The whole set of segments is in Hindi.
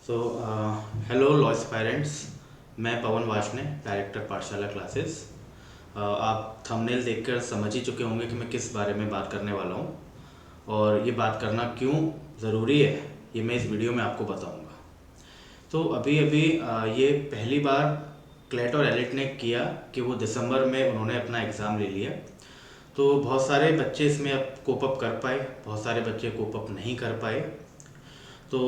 So hello law aspirants. मैं पवन वाशने, डायरेक्टर पाठशाला क्लासेस। आप थंबनेल देखकर समझ ही चुके होंगे कि मैं किस बारे में बात करने वाला हूँ और ये बात करना क्यों ज़रूरी है, ये मैं इस वीडियो में आपको बताऊँगा। तो अभी अभी ये पहली बार क्लैट और एलिट ने किया कि वो दिसंबर में उन्होंने अपना एग्ज़ाम ले लिया। तो बहुत सारे बच्चे इसमें अब कोप अप कर पाए, बहुत सारे बच्चे कोप अप नहीं कर पाए। तो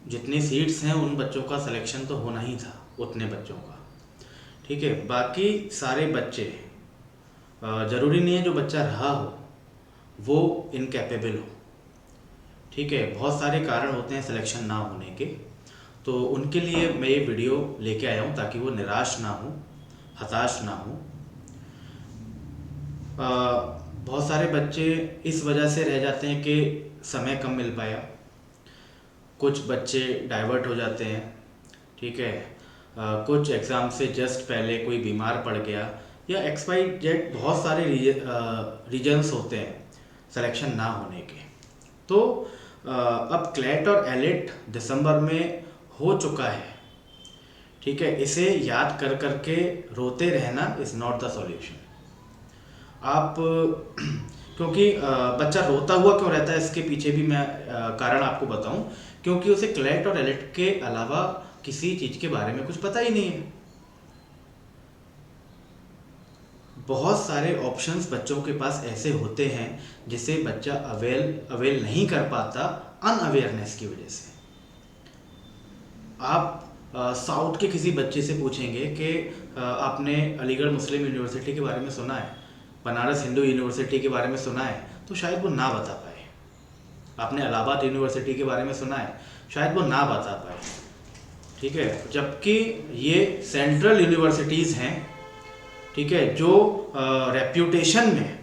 जितनी सीट्स हैं उन बच्चों का सिलेक्शन तो होना ही था, उतने बच्चों का। ठीक है, बाकी सारे बच्चे, ज़रूरी नहीं है जो बच्चा रहा हो वो इनकैपेबल हो। ठीक है, बहुत सारे कारण होते हैं सिलेक्शन ना होने के। तो उनके लिए मैं ये वीडियो लेके आया हूँ ताकि वो निराश ना हो, हताश ना हो। बहुत सारे बच्चे इस वजह से रह जाते हैं कि समय कम मिल पाया, कुछ बच्चे डाइवर्ट हो जाते हैं। ठीक है, कुछ एग्ज़ाम से जस्ट पहले कोई बीमार पड़ गया या एक्स वाई जेड, बहुत सारे रीजन्स होते हैं सिलेक्शन ना होने के। तो अब क्लैट और एलिट दिसंबर में हो चुका है। ठीक है, इसे याद कर कर के रोते रहना इज़ नॉट द सॉल्यूशन। आप क्योंकि बच्चा रोता हुआ क्यों रहता है, इसके पीछे भी मैं कारण आपको बताऊं। क्योंकि उसे क्लैट और एलिट के अलावा किसी चीज़ के बारे में कुछ पता ही नहीं है। बहुत सारे ऑप्शंस बच्चों के पास ऐसे होते हैं जिसे बच्चा अवेल नहीं कर पाता, अनअवेयरनेस की वजह से। आप साउथ के किसी बच्चे से पूछेंगे कि आपने अलीगढ़ मुस्लिम यूनिवर्सिटी के बारे में सुना है, बनारस हिंदू यूनिवर्सिटी के बारे में सुना है, तो शायद वो ना बता पाए। आपने इलाहाबाद यूनिवर्सिटी के बारे में सुना है, शायद वो ना बता पाए। ठीक है, जबकि ये सेंट्रल यूनिवर्सिटीज़ हैं। ठीक है, जो रेप्यूटेशन में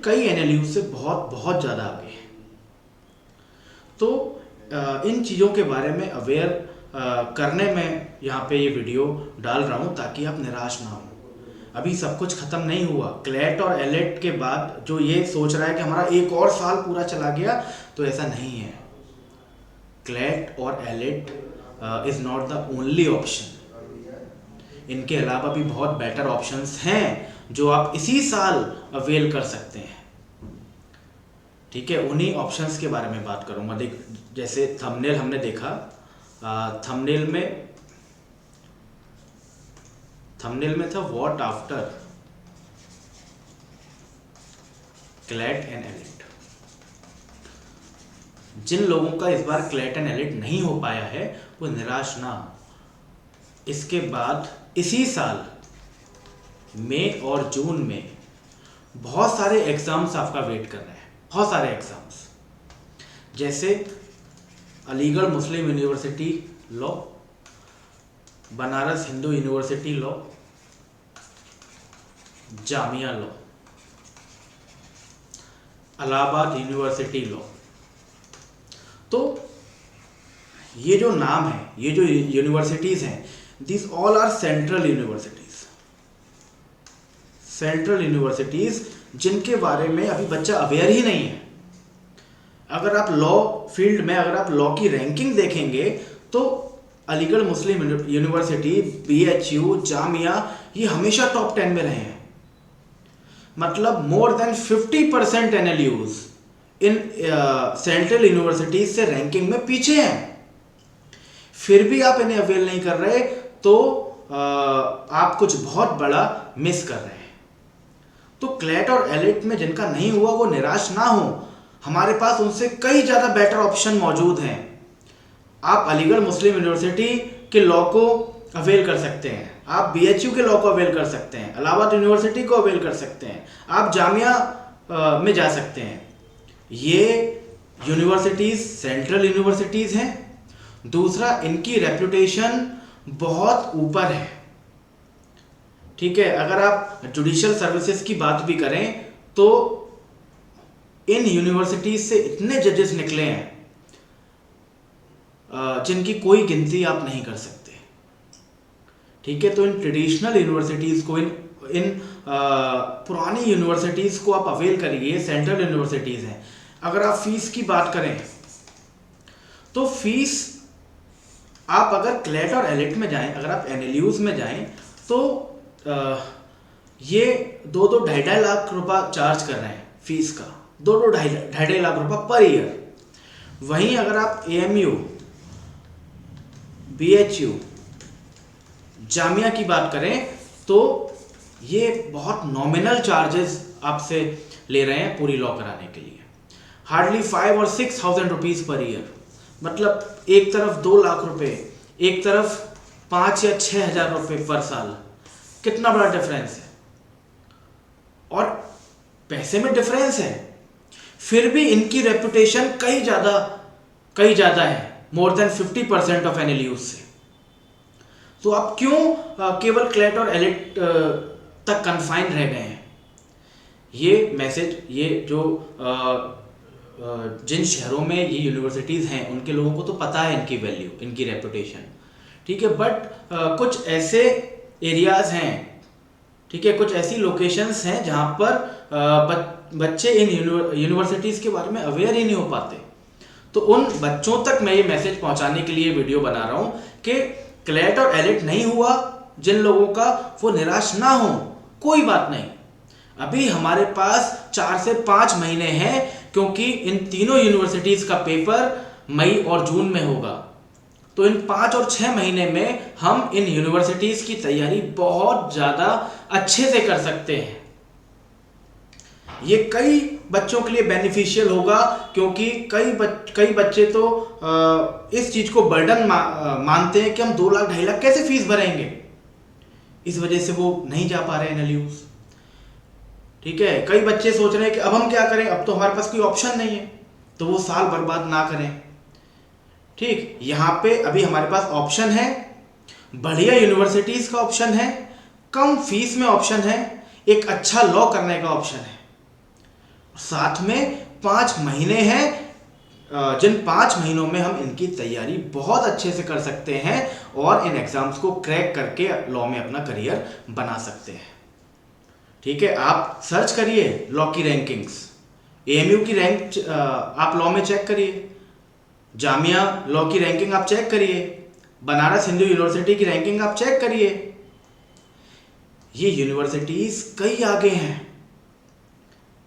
कई एनएलयू से बहुत बहुत ज़्यादा आगे हैं। तो इन चीज़ों के बारे में अवेयर करने में यहाँ पे ये वीडियो डाल रहा हूँ ताकि आप निराश ना हो। अभी सब कुछ ख़त्म नहीं हुआ। क्लैट और एलिट के बाद जो ये सोच रहा है कि हमारा एक और साल पूरा चला गया, तो ऐसा नहीं है। क्लैट और elite is not the only option. इनके अलावा भी बहुत बेटर ऑप्शंस हैं जो आप इसी साल अवेल कर सकते हैं। ठीक है, उन्हीं ऑप्शंस के बारे में बात करूंगा। जैसे थंबनेल हमने देखा, थंबनेल में था what after CLAT and AILET. जिन लोगों का इस बार क्लैट एंड एलिट नहीं हो पाया है वो निराश ना हो। इसके बाद इसी साल मई और जून में बहुत सारे एग्जाम्स आपका वेट कर रहे हैं, बहुत सारे एग्जाम्स। जैसे Aligarh Muslim University law, Banaras Hindu University law, Jamia law, Allahabad University law. तो ये जो नाम है, ये जो यूनिवर्सिटीज़ हैं, this all are central universities जिनके बारे में अभी बच्चा अवेयर ही नहीं है। अगर आप लॉ फील्ड में, अगर आप लॉ की रैंकिंग देखेंगे तो Aligarh Muslim university, BHU, Jamia, ये हमेशा टॉप 10 में रहे हैं। मतलब more than 50% NLUs in central universities से रैंकिंग में पीछे हैं। फिर भी आप इन्हें अवेल नहीं कर रहे, तो आप कुछ बहुत बड़ा मिस कर रहे हैं। तो क्लैट और एलिट में जिनका नहीं हुआ वो निराश ना हो, हमारे पास उनसे कई ज़्यादा बेटर ऑप्शन मौजूद हैं। आप अलीगढ़ मुस्लिम यूनिवर्सिटी के लॉ को अवेल कर सकते हैं, आप BHU के लॉ को अवेल कर सकते हैं, इलाहाबाद यूनिवर्सिटी को अवेल कर सकते हैं, आप जामिया में जा सकते हैं। ये यूनिवर्सिटीज़ सेंट्रल यूनिवर्सिटीज़ हैं। दूसरा, इनकी रेपुटेशन बहुत ऊपर है। ठीक है, अगर आप जुडिशियल सर्विसेज की बात भी करें तो इन यूनिवर्सिटीज़ से इतने जजेस निकले हैं जिनकी कोई गिनती आप नहीं कर सकते। ठीक है, तो इन ट्रेडिशनल यूनिवर्सिटीज़ को, इन पुरानी यूनिवर्सिटीज़ को आप अवेल करिए। सेंट्रल यूनिवर्सिटीज़ हैं। अगर आप फीस की बात करें तो फीस आप अगर क्लेट और एलिट में जाएं, अगर आप एनएलयूज में जाएं तो ये 2-2 ढाई लाख रुपया चार्ज कर रहे हैं फीस का, 2-2 ढाई लाख रुपया पर ईयर। वहीं अगर आप एएमयू, बीएचयू, जामिया की बात करें तो ये बहुत नॉमिनल चार्जेस आपसे ले रहे हैं पूरी लॉ कराने के लिए, हार्डली 5 और 6,000 रुपीज़ पर ईयर। मतलब एक तरफ 2 लाख रुपए, एक तरफ 5 या 6,000 रुपये पर साल। कितना बड़ा डिफरेंस है, और पैसे में डिफरेंस है, फिर भी इनकी रेपुटेशन कई ज़्यादा है, मोर देन 50% ऑफ एनएलयूज से। तो आप क्यों केवल क्लेट और एलिट तक कन्फाइन रह गए हैं? ये मैसेज, ये जो जिन शहरों में ये यूनिवर्सिटीज़ हैं उनके लोगों को तो पता है इनकी वैल्यू, इनकी रेपुटेशन, ठीक है। बट कुछ ऐसे एरियाज़ हैं, ठीक है, कुछ ऐसी लोकेशंस हैं जहाँ पर बच्चे इन यूनिवर्सिटीज़ के बारे में अवेयर ही नहीं हो पाते। तो उन बच्चों तक मैं ये मैसेज पहुँचाने के लिए वीडियो बना रहा हूँ कि क्लेट और एलिट नहीं हुआ जिन लोगों का, वो निराश ना हो, कोई बात नहीं। अभी हमारे पास 4 से 5 महीने हैं, क्योंकि इन तीनों यूनिवर्सिटीज़ का पेपर मई और जून में होगा। तो इन 5 और 6 महीने में हम इन यूनिवर्सिटीज़ की तैयारी बहुत ज़्यादा अच्छे से कर सकते हैं। ये कई बच्चों के लिए बेनिफिशियल होगा, क्योंकि कई बच्चे तो इस चीज़ को बर्डन मानते हैं कि हम 2 लाख 2.5 लाख कैसे फीस भरेंगे, इस वजह से वो नहीं जा पा रहे हैं एनएलयूज, ठीक है। कई बच्चे सोच रहे हैं कि अब हम क्या करें, अब तो हमारे पास कोई ऑप्शन नहीं है, तो वो साल बर्बाद ना करें, ठीक। यहाँ पे अभी हमारे पास ऑप्शन है, बढ़िया यूनिवर्सिटीज़ का ऑप्शन है, कम फीस में ऑप्शन है, एक अच्छा लॉ करने का ऑप्शन है, साथ में 5 महीने हैं, जिन 5 महीनों में हम इनकी तैयारी बहुत अच्छे से कर सकते हैं और इन एग्जाम्स को क्रैक करके लॉ में अपना करियर बना सकते हैं, ठीक है। आप सर्च करिए लॉ की रैंकिंग्स, एएमयू की रैंक आप लॉ में चेक करिए, जामिया लॉ की रैंकिंग आप चेक करिए, बनारस हिंदू यूनिवर्सिटी की रैंकिंग आप चेक करिए। ये यूनिवर्सिटीज़ कई आगे हैं,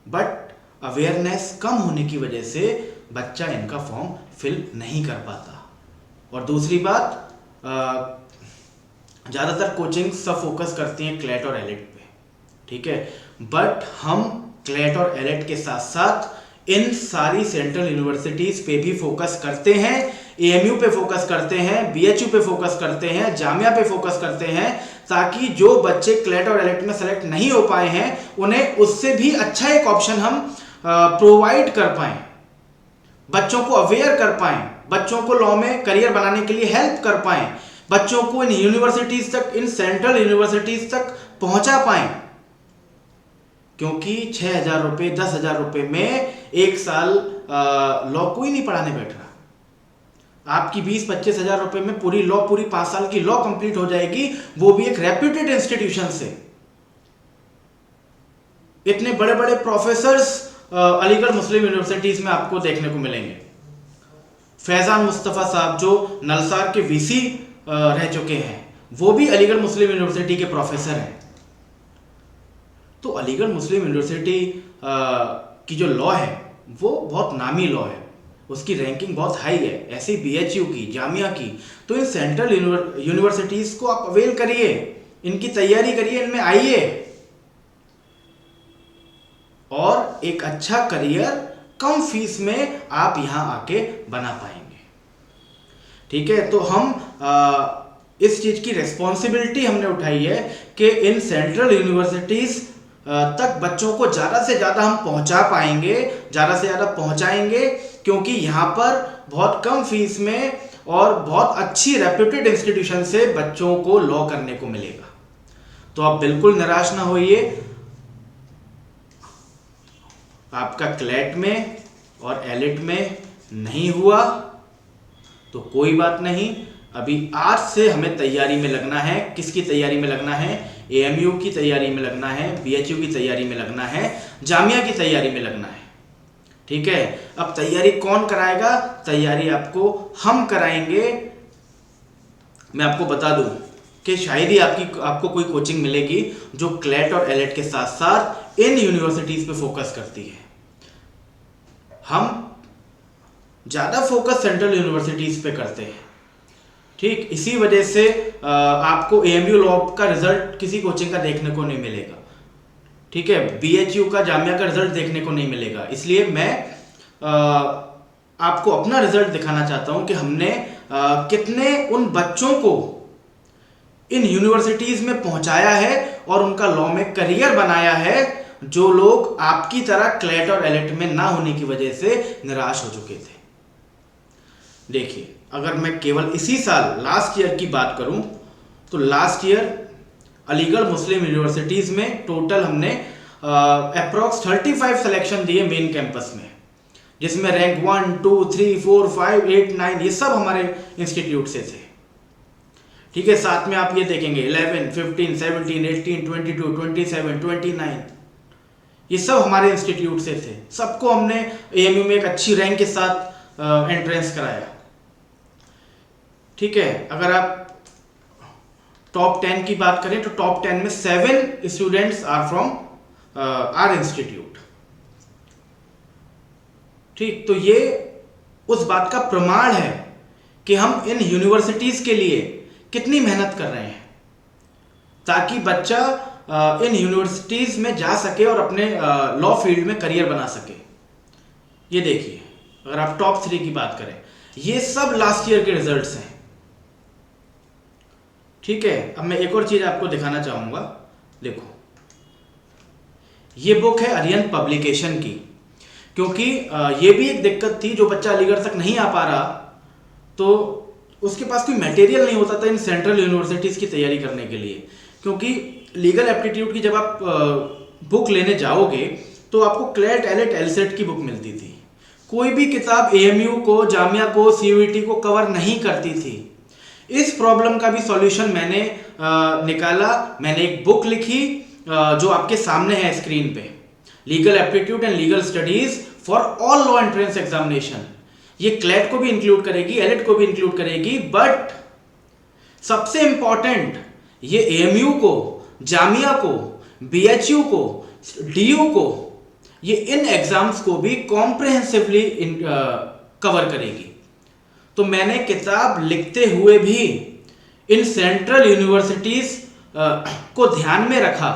बट अवेयरनेस कम होने की वजह से बच्चा इनका फॉर्म फिल नहीं कर पाता। और दूसरी बात, ज़्यादातर कोचिंग सब फोकस करती हैं क्लेट और एलिट पे, ठीक है। बट हम क्लेट और एलिट के साथ साथ इन सारी सेंट्रल यूनिवर्सिटीज़ पे भी फोकस करते हैं, एएमयू पे फोकस करते हैं, बीएचयू पे फोकस करते हैं, जामिया पे फोकस करते हैं, ताकि जो बच्चे क्लेट और एलिट में सेलेक्ट नहीं हो पाए हैं उन्हें उससे भी अच्छा एक ऑप्शन हम प्रोवाइड कर पाएं, बच्चों को अवेयर कर पाएं, बच्चों को लॉ में करियर बनाने के लिए हेल्प कर पाएं, बच्चों को इन यूनिवर्सिटीज तक, इन सेंट्रल यूनिवर्सिटीज तक पहुंचा पाएं। क्योंकि 6,000 रुपये, 10,000 रुपये में एक साल लॉ कोई नहीं पढ़ाने बैठ रहा। आपकी 20-25 हज़ार रुपये में पूरी लॉ, पूरी 5 साल की लॉ कंप्लीट हो जाएगी, वो भी एक रेप्यूटेड इंस्टीट्यूशन से। इतने बड़े बड़े प्रोफेसर्स अलीगढ़ मुस्लिम यूनिवर्सिटीज में आपको देखने को मिलेंगे। फैजान मुस्तफ़ा साहब जो नलसार के वीसी रह चुके हैं, वो भी अलीगढ़ मुस्लिम यूनिवर्सिटी के प्रोफेसर हैं। तो अलीगढ़ मुस्लिम यूनिवर्सिटी की जो लॉ है वो बहुत नामी लॉ है, उसकी रैंकिंग बहुत हाई है, ऐसी बीएचयू की, जामिया की। तो इन सेंट्रल यूनिवर्सिटीज़ को आप अवेल करिए, इनकी तैयारी करिए, इनमें आइए और एक अच्छा करियर कम फीस में आप यहाँ आके बना पाएंगे, ठीक है। तो हम इस चीज़ की रिस्पॉन्सिबिलिटी हमने उठाई है कि इन सेंट्रल यूनिवर्सिटीज़ तक बच्चों को ज़्यादा से ज़्यादा हम पहुँचा पाएंगे, ज़्यादा से ज़्यादा पहुँचाएंगे, क्योंकि यहाँ पर बहुत कम फीस में और बहुत अच्छी रेप्यूटेड इंस्टीट्यूशन से बच्चों को लॉ करने को मिलेगा। तो आप बिल्कुल निराश ना होइए। आपका क्लेट में और एलिट में नहीं हुआ तो कोई बात नहीं, अभी आज से हमें तैयारी में लगना है। किसकी तैयारी में लगना है? एएमयू की तैयारी में लगना है, बीएचयू की तैयारी में लगना है, जामिया की तैयारी में लगना है, ठीक है। अब तैयारी कौन कराएगा? तैयारी आपको हम कराएंगे, मैं आपको बता दूं कि शायद ही आपको कोई कोचिंग मिलेगी जो क्लैट और एलेट के साथ साथ इन यूनिवर्सिटीज पे फोकस करती है। हम ज़्यादा फोकस सेंट्रल यूनिवर्सिटीज पे करते हैं, ठीक। इसी वजह से आपको एएमयू लॉ का रिजल्ट किसी कोचिंग का देखने को नहीं मिलेगा, ठीक है। बीएचयू का, जामिया का रिजल्ट देखने को नहीं मिलेगा। इसलिए मैं आपको अपना रिजल्ट दिखाना चाहता हूं कि हमने कितने उन बच्चों को इन यूनिवर्सिटीज में पहुंचाया है और उनका लॉ में करियर बनाया है, जो लोग आपकी तरह क्लैट और एलेट में ना होने की वजह से निराश हो चुके थे। देखिए, अगर मैं केवल इसी साल लास्ट ईयर की बात करूं तो लास्ट ईयर अलीगढ़ मुस्लिम यूनिवर्सिटीज में टोटल हमने अप्रॉक्स 35 सिलेक्शन दिए मेन कैंपस में, जिसमें रैंक 1, 2, 3, 4, 5, 8, 9 ये सब हमारे इंस्टीट्यूट से थे, ठीक है। साथ में आप ये देखेंगे 11, 15, 17, 18, 22, 27, 29 ये सब हमारे इंस्टीट्यूट से थे। सबको हमने एएमयू में एक अच्छी रैंक के साथ एंट्रेंस कराया, ठीक है। अगर आप टॉप 10 की बात करें तो टॉप 10 में 7 students are from our institute, ठीक। तो ये उस बात का प्रमाण है कि हम इन यूनिवर्सिटीज के लिए कितनी मेहनत कर रहे हैं ताकि बच्चा इन यूनिवर्सिटीज में जा सके और अपने लॉ फील्ड में करियर बना सके। ये देखिए, अगर आप टॉप 3 की बात करें, ये सब लास्ट ईयर के रिजल्ट्स हैं, ठीक है। अब मैं एक और चीज आपको दिखाना चाहूंगा। देखो, ये बुक है अरिहंत पब्लिकेशन की, क्योंकि ये भी एक दिक्कत थी, जो बच्चा अलीगढ़ तक नहीं आ पा रहा तो उसके पास कोई मटेरियल नहीं होता था इन सेंट्रल यूनिवर्सिटीज की तैयारी करने के लिए। क्योंकि लीगल एप्टीट्यूड की जब आप बुक लेने जाओगे तो आपको क्लैट, एलेट, एलसेट की बुक मिलती थी। कोई भी किताब एएमयू को, जामिया को, सीयूईटी को कवर नहीं करती थी। इस प्रॉब्लम का भी सॉल्यूशन मैंने निकाला। मैंने एक बुक लिखी जो आपके सामने है स्क्रीन पे, legal aptitude and legal studies for all law entrance examination. ये क्लैट को भी इंक्लूड करेगी, एलेट को भी इंक्लूड करेगी, बट सबसे इंपॉर्टेंट ये एएमयू को, जामिया को, बीएचयू को, डीयू को, ये इन एग्जाम्स को भी कॉम्प्रिहेंसिवली कवर करेगी। तो मैंने किताब लिखते हुए भी इन सेंट्रल यूनिवर्सिटीज को ध्यान में रखा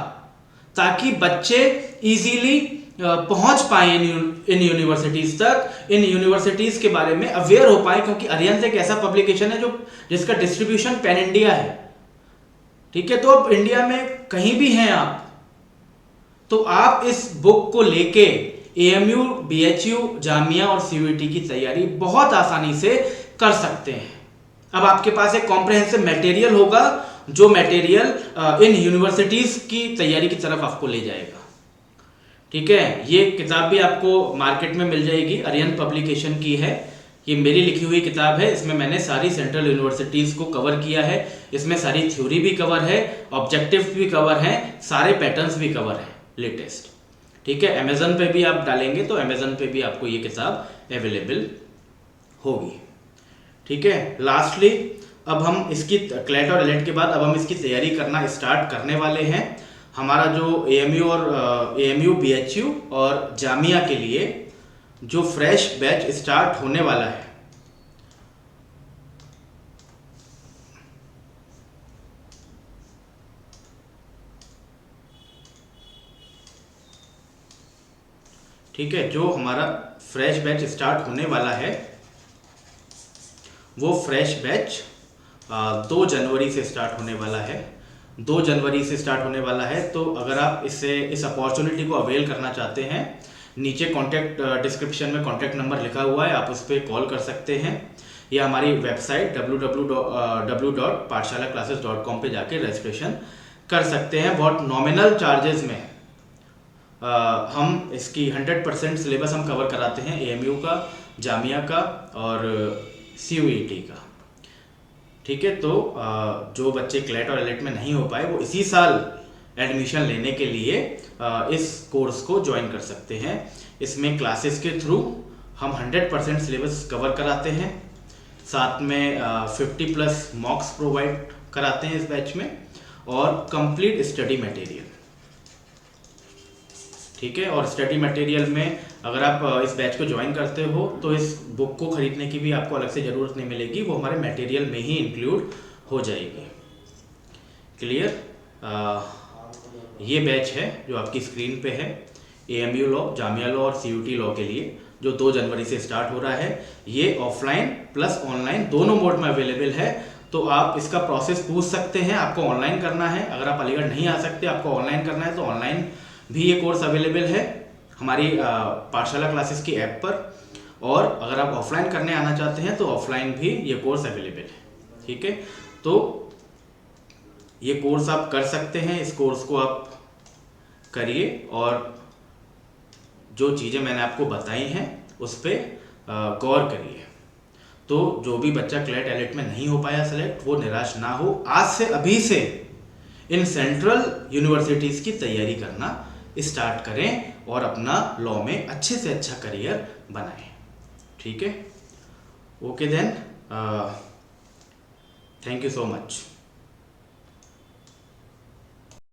ताकि बच्चे इजीली पहुंच पाए इन यूनिवर्सिटीज तक, इन यूनिवर्सिटीज के बारे में अवेयर हो पाए, क्योंकि अरिहंत एक ऐसा पब्लिकेशन है जिसका डिस्ट्रीब्यूशन पैन इंडिया है, ठीक है। तो अब इंडिया में कहीं भी हैं आप, तो आप इस बुक को लेके एएमयू, बीएचयू, जामिया और सीयूईटी की तैयारी बहुत आसानी से कर सकते हैं। अब आपके पास एक कॉम्प्रिहेंसिव मटेरियल होगा, जो मटेरियल इन यूनिवर्सिटीज की तैयारी की तरफ आपको ले जाएगा, ठीक है। ये किताब भी आपको मार्केट में मिल जाएगी, अरिहंत पब्लिकेशन की है। ये मेरी लिखी हुई किताब है। इसमें मैंने सारी सेंट्रल यूनिवर्सिटीज को कवर किया है। इसमें सारी थ्योरी भी कवर है, ऑब्जेक्टिव्स भी कवर हैं, सारे पैटर्न्स भी कवर हैं लेटेस्ट, ठीक है। अमेजन पे भी आप डालेंगे तो अमेजन पे भी आपको ये किताब अवेलेबल होगी, ठीक है। लास्टली अब हम इसकी क्लैट और एलेट के बाद अब हम इसकी तैयारी करना स्टार्ट करने वाले हैं। हमारा जो एएमयू, बीएचयू और जामिया के लिए जो फ्रेश बैच स्टार्ट होने वाला है, ठीक है, जो हमारा फ्रेश बैच स्टार्ट होने वाला है वो फ्रेश बैच 2 जनवरी से स्टार्ट होने वाला है। 2 जनवरी से स्टार्ट होने वाला है। तो अगर आप इस अपॉर्चुनिटी को अवेल करना चाहते हैं, नीचे कॉन्टैक्ट डिस्क्रिप्शन में कॉन्टैक्ट नंबर लिखा हुआ है, आप उस पर कॉल कर सकते हैं, या हमारी वेबसाइट www.pathshalaclasses.com पे जाके रजिस्ट्रेशन कर सकते हैं। बहुत नॉमिनल चार्जेस में हम इसकी 100% सिलेबस हम कवर कराते हैं, एएमयू का, जामिया का और सीयूईटी का, ठीक है। तो जो बच्चे क्लैट और एलेट में नहीं हो पाए वो इसी साल एडमिशन लेने के लिए इस कोर्स को ज्वाइन कर सकते हैं। इसमें क्लासेस के थ्रू हम 100% सिलेबस कवर कराते हैं। साथ में 50+ मॉक्स प्रोवाइड कराते हैं इस बैच में, और कंप्लीट स्टडी मटेरियल। ठीक है, और स्टडी मटेरियल में अगर आप इस बैच को ज्वाइन करते हो तो इस बुक को खरीदने की भी आपको अलग से ज़रूरत नहीं मिलेगी, वो हमारे मटेरियल में ही इंक्लूड हो जाएगी। क्लियर? ये बैच है जो आपकी स्क्रीन पे है, AMU लॉ, जामिया लॉ और CUT लॉ के लिए, जो 2 जनवरी से स्टार्ट हो रहा है। ये ऑफलाइन प्लस ऑनलाइन दोनों मोड में अवेलेबल है, तो आप इसका प्रोसेस पूछ सकते हैं। आपको ऑनलाइन करना है, अगर आप अलीगढ़ नहीं आ सकते, आपको ऑनलाइन करना है, तो ऑनलाइन भी ये कोर्स अवेलेबल है हमारी पाठशाला क्लासेस की ऐप पर, और अगर आप ऑफलाइन करने आना चाहते हैं तो ऑफलाइन भी ये कोर्स अवेलेबल है। ठीक है, तो ये कोर्स आप कर सकते हैं, इस कोर्स को आप करिए, और जो चीज़ें मैंने आपको बताई हैं उस पर गौर करिए। तो जो भी बच्चा क्लैट एलिट में नहीं हो पाया सेलेक्ट, वो निराश ना हो। आज से, अभी से इन सेंट्रल यूनिवर्सिटीज़ की तैयारी करना स्टार्ट करें और अपना लॉ में अच्छे से अच्छा करियर बनाएं। ठीक है, okay then, thank you so much.